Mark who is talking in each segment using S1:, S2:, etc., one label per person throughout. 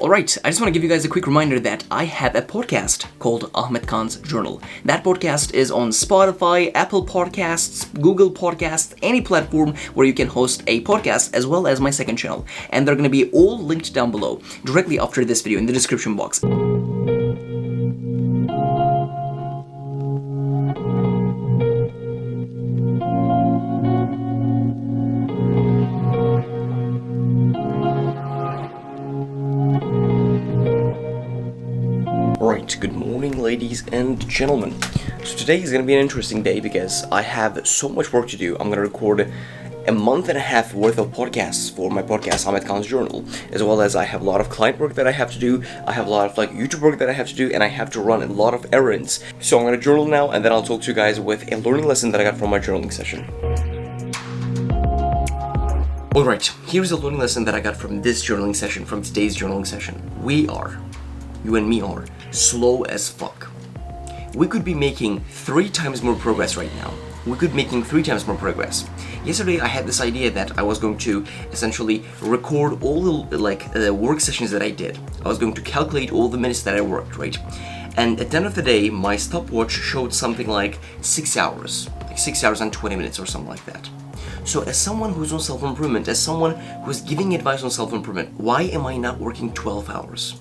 S1: Alright, I just want to give you guys a quick reminder that I have a podcast called Ahmetkaan's Journal. That podcast is on Spotify, Apple Podcasts, Google Podcasts, any platform where you can host a podcast, as well as my second channel. And they're going to be all linked down below, directly after this video in the description box. Right, good morning ladies and gentlemen. So today is going to be an interesting day because I have so much work to do. I'm going to record a month and a half worth of podcasts for my podcast Ahmetkaan's Journal, as well as I have a lot of client work that I have to do, I have a lot of YouTube work that I have to do, and I have to run a lot of errands. So I'm going to journal now, and then I'll talk to you guys with a learning lesson that I got from my journaling session. Alright, here's a learning lesson that I got from this journaling session, from today's journaling session. You and me are slow as fuck. We could be making 3 times more progress right now. Yesterday I had this idea that I was going to essentially record all the work sessions that I did. I was going to calculate all the minutes that I worked, right? And at the end of the day, my stopwatch showed something like 6 hours. Like 6 hours and 20 minutes or something like that. So as someone who's on self-improvement, as someone who's giving advice on self-improvement, why am I not working 12 hours?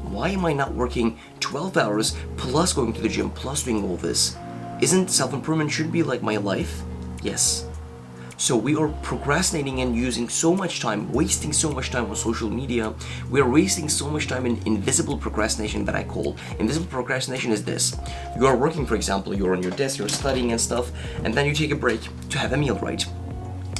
S1: Why am I not working 12 hours plus going to the gym, plus doing all this? Isn't self-improvement should be like my life? Yes. So we are procrastinating and using so much time, wasting so much time on social media. We are wasting so much time in invisible procrastination that I call. Invisible procrastination is this. You are working, for example, you're on your desk, you're studying and stuff, and then you take a break to have a meal, right?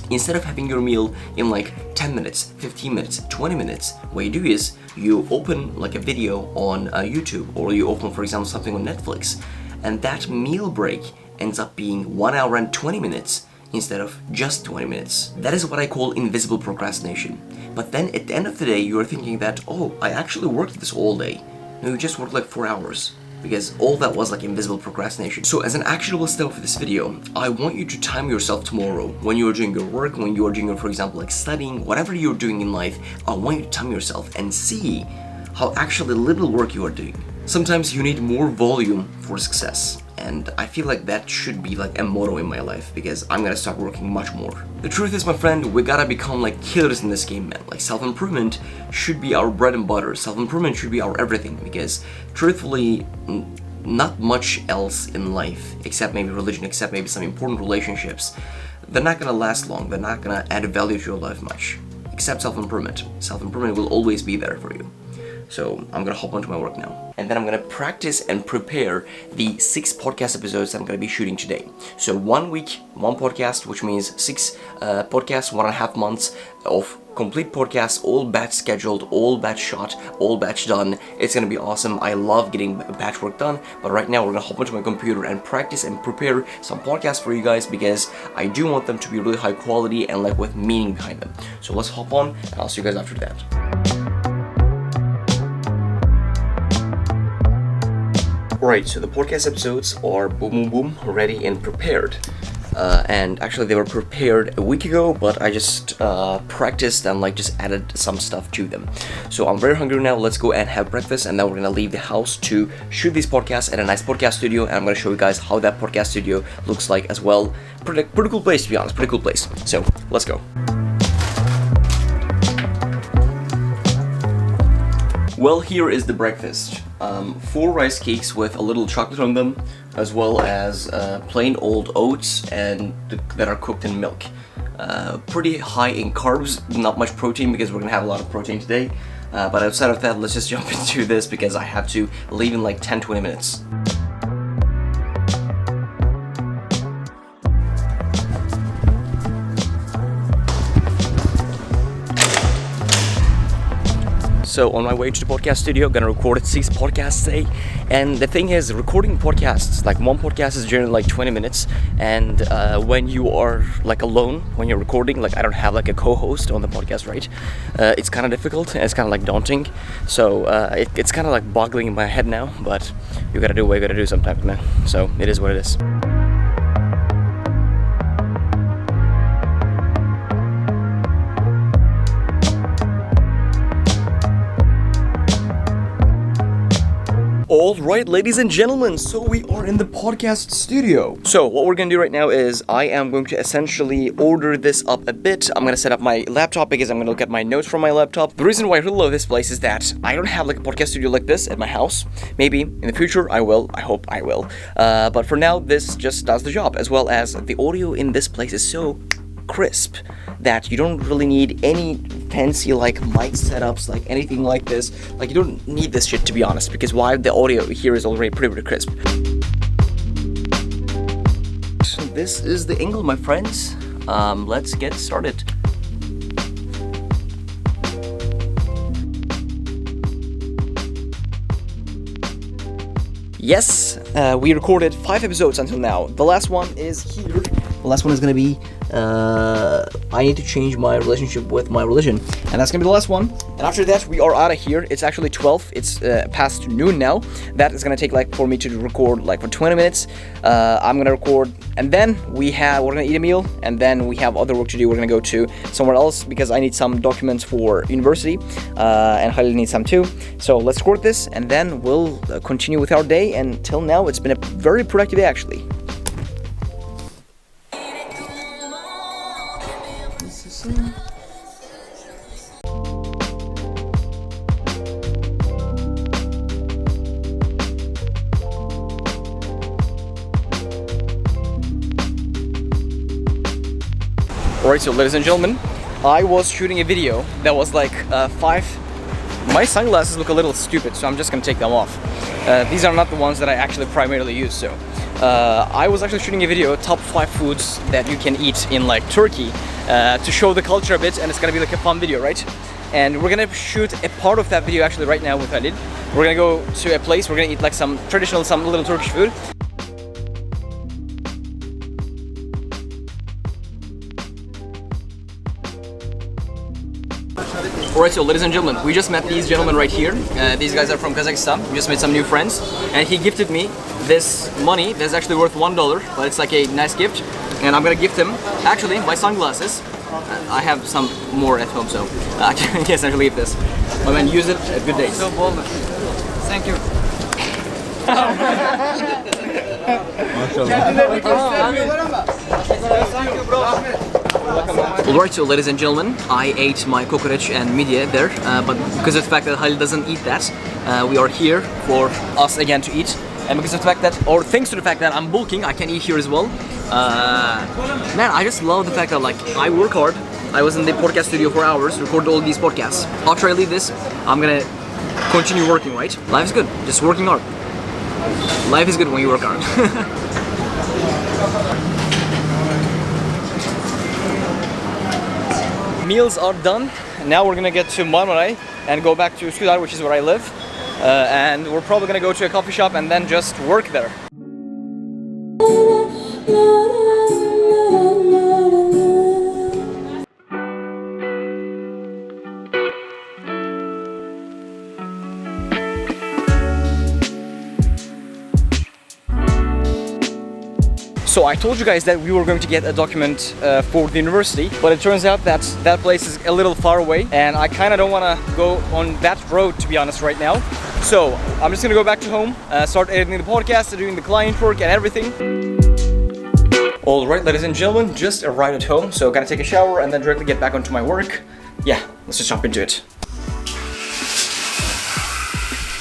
S1: Instead of having your meal in like 10 minutes, 15 minutes, 20 minutes, what you do is you open like a video on YouTube, or you open, for example, something on Netflix, and that meal break ends up being 1 hour and 20 minutes instead of just 20 minutes. That is what I call invisible procrastination. But then at the end of the day, you are thinking that, oh, I actually worked this all day. No, you just worked like 4 hours. Because all that was like invisible procrastination. So as an actionable step for this video, I want you to time yourself tomorrow when you are doing your work, when you are doing, for example, like studying, whatever you're doing in life. I want you to time yourself and see how actually little work you are doing. Sometimes you need more volume for success. And I feel like that should be like a motto in my life, because I'm gonna start working much more. The truth is, my friend, we gotta become like killers in this game, man. Like self-improvement should be our bread and butter. Self-improvement should be our everything, because truthfully, not much else in life, except maybe religion, except maybe some important relationships, they're not gonna last long. They're not gonna add value to your life much, except self-improvement. Self-improvement will always be there for you. So I'm gonna hop onto my work now. And then I'm gonna practice and prepare the 6 podcast episodes that I'm gonna be shooting today. So 1 week, 1 podcast, which means 6 podcasts, 1.5 months of complete podcasts, all batch scheduled, all batch shot, all batch done. It's gonna be awesome. I love getting batch work done, but right now we're gonna hop onto my computer and practice and prepare some podcasts for you guys, because I do want them to be really high quality and like with meaning behind them. So let's hop on, and I'll see you guys after that. Right, so the podcast episodes are boom, ready and prepared. And actually they were prepared a week ago, but I just practiced and like just added some stuff to them. So I'm very hungry now. Let's go and have breakfast, and then we're gonna leave the house to shoot these podcasts at a nice podcast studio, and I'm gonna show you guys how that podcast studio looks like as well. Pretty cool place, to be honest, pretty cool place. So let's go. Well, here is the breakfast. 4 rice cakes with a little chocolate on them, as well as plain old oats and that are cooked in milk. Pretty high in carbs, not much protein, because we're gonna have a lot of protein today. But outside of that, let's just jump into this, because I have to leave in like 10-20 minutes. So on my way to the podcast studio, gonna record 6 podcasts today. And the thing is, recording podcasts, like one podcast is generally like 20 minutes. And when you are like alone, when you're recording, like I don't have like a co-host on the podcast, right? It's kind of difficult, and it's kind of like daunting. So it's kind of like boggling in my head now, but you gotta do what you gotta do sometimes, man. So it is what it is. Alright, ladies and gentlemen, so we are in the podcast studio. So what we're gonna do right now is I am going to essentially order this up a bit. I'm gonna set up my laptop because I'm gonna look at my notes from my laptop. The reason why I really love this place is that I don't have like a podcast studio like this at my house. Maybe in the future I will, I hope I will. But for now, this just does the job, as well as the audio in this place is so crisp that you don't really need any fancy like mic setups, like anything like this. Like, you don't need this shit, to be honest, because why, the audio here is already pretty crisp. So this is the angle, my friends. Let's get started. Yes, we recorded 5 episodes until now. The last one is here. The last one is gonna be I need to change my relationship with my religion, and that's gonna be the last one. And after that, we are out of here. It's actually 12. It's past noon now. That is gonna take like for me to record like for 20 minutes. I'm gonna record, and then we're gonna eat a meal, and then we have other work to do. We're gonna go to somewhere else because I need some documents for university, and Khalil needs some too. So let's record this, and then we'll continue with our day. And till now, it's been a very productive day actually. Alright, so ladies and gentlemen, I was shooting a video that was like 5. My sunglasses look a little stupid, so I'm just gonna take them off. These are not the ones that I actually primarily use, so I was actually shooting a video, top 5 foods that you can eat in like Turkey, to show the culture a bit, and it's gonna be like a fun video, right? And we're gonna shoot a part of that video actually right now with Khalid. We're gonna go to a place, we're gonna eat like some traditional, some little Turkish food. Alright, so ladies and gentlemen, we just met these gentlemen right here. These guys are from Kazakhstan. We just made some new friends, and he gifted me this money that's actually worth $1, but it's like a nice gift. And I'm gonna gift him, actually, my sunglasses. I have some more at home, so I can essentially leave this. My man, use it. Good day.
S2: So bold. Thank you. Thank you, bro.
S1: Alright, so ladies and gentlemen, I ate my cockroach and midye there, but because of the fact that Khalil doesn't eat that, we are here for us again to eat. And because of the fact that, or thanks to the fact that I'm bulking, I can eat here as well. Man, I just love the fact that like I work hard. I was in the podcast studio for hours, recorded all these podcasts. After I leave this, I'm gonna continue working, right? Life is good, just working hard. Life is good when you work hard. Meals are done. Now we're gonna get to Marmaray and go back to Üsküdar, which is where I live. And we're probably gonna go to a coffee shop and then just work there. So I told you guys that we were going to get a document for the university, but it turns out that that place is a little far away, and I kind of don't want to go on that road, to be honest, right now. So I'm just gonna go back to home, start editing the podcast, doing the client work and everything. Alright, ladies and gentlemen, just arrived at home, so gotta take a shower and then directly get back onto my work. Yeah, let's just jump into it.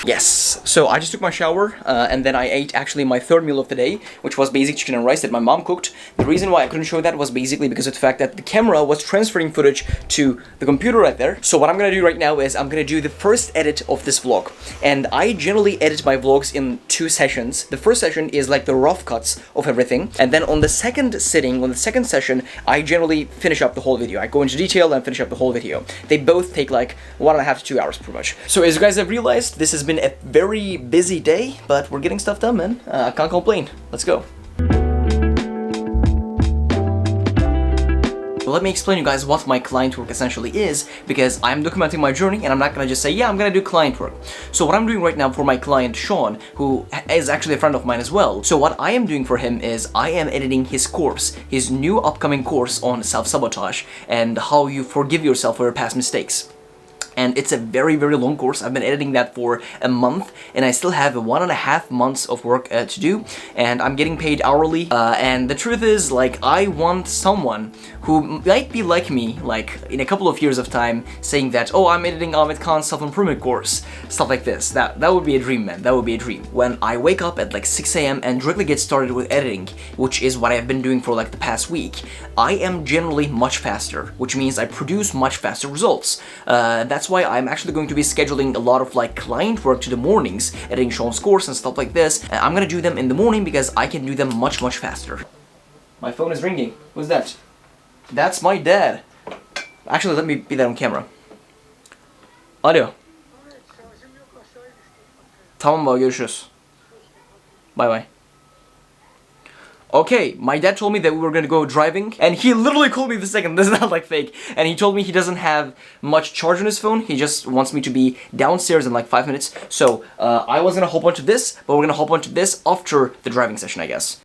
S1: Yes, so I just took my shower and then I ate actually my third meal of the day, which was basic chicken and rice that my mom cooked. The reason why I couldn't show that was basically because of the fact that the camera was transferring footage to the computer right there. So what I'm gonna do right now is I'm gonna do the first edit of this vlog. And I generally edit my vlogs in 2 sessions. The first session is like the rough cuts of everything. And then on the second sitting, on the second session, I generally finish up the whole video. I go into detail and finish up the whole video. They both take like 1.5 to 2 hours pretty much. So as you guys have realized, this has been a very busy day, but we're getting stuff done, man. I can't complain. Let's go. Well, let me explain you guys what my client work essentially is, because I'm documenting my journey and I'm not gonna just say, yeah, I'm gonna do client work. So what I'm doing right now for my client Sean, who is actually a friend of mine as well, so what I am doing for him is I am editing his course, his new upcoming course on self-sabotage and how you forgive yourself for your past mistakes. And it's a very, very long course. I've been editing that for a month, and I still have 1.5 months of work to do, and I'm getting paid hourly. And the truth is, like, I want someone who might be like me, like, in a couple of years of time, saying that, oh, I'm editing aydoganahmetkaan self-improvement course, stuff like this. That would be a dream, man. That would be a dream. When I wake up at like 6 a.m. and directly get started with editing, which is what I've been doing for like the past week, I am generally much faster, which means I produce much faster results. That's why I'm actually going to be scheduling a lot of like client work to the mornings, editing Sean's course and stuff like this. And I'm gonna do them in the morning because I can do them much, much faster. My phone is ringing. Who's that? That's my dad. Actually, let me be that on camera. Alo. Tamam baba, görüşürüz. Bye bye. Okay, my dad told me that we were gonna go driving, and he literally called me the second. This is not like fake. And he told me he doesn't have much charge on his phone. He just wants me to be downstairs in like 5 minutes. So I was gonna hop onto this, but we're gonna hop onto this after the driving session, I guess.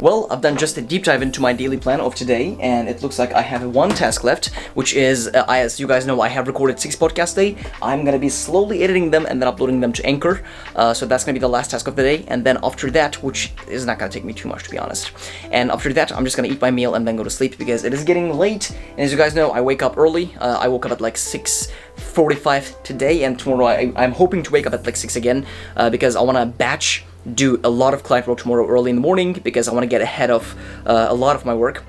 S1: Well, I've done just a deep dive into my daily plan of today, and it looks like I have one task left, which is, as you guys know, I have recorded 6 podcasts a day. I'm gonna be slowly editing them and then uploading them to Anchor, so that's gonna be the last task of the day, and then after that, which is not gonna take me too much, to be honest, and after that, I'm just gonna eat my meal and then go to sleep, because it is getting late, and as you guys know, I wake up early. I woke up at like 6:45 today, and tomorrow I'm hoping to wake up at like 6 again, because I wanna do a lot of client work tomorrow early in the morning, because I want to get ahead of a lot of my work.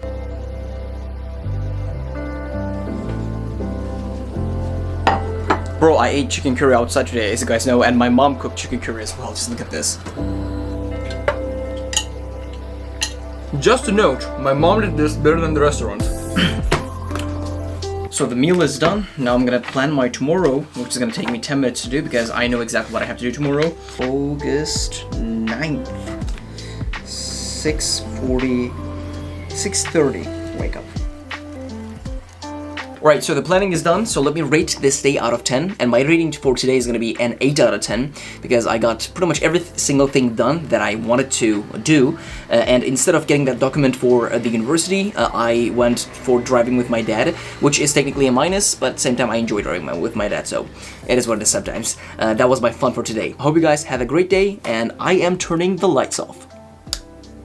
S1: Bro, I ate chicken curry outside today, as you guys know, and my mom cooked chicken curry as well. Just look at this. Just a note, my mom did this better than the restaurant. So the meal is done. Now I'm gonna plan my tomorrow, which is gonna take me 10 minutes to do because I know exactly what I have to do tomorrow. August 9th, 6:30, wake up. Alright, so the planning is done, so let me rate this day out of 10, and my rating for today is going to be an 8 out of 10, because I got pretty much every single thing done that I wanted to do, and instead of getting that document for the university, I went for driving with my dad, which is technically a minus, but at the same time I enjoy driving with my dad, so it is what it is sometimes. That was my fun for today. I hope you guys have a great day, and I am turning the lights off.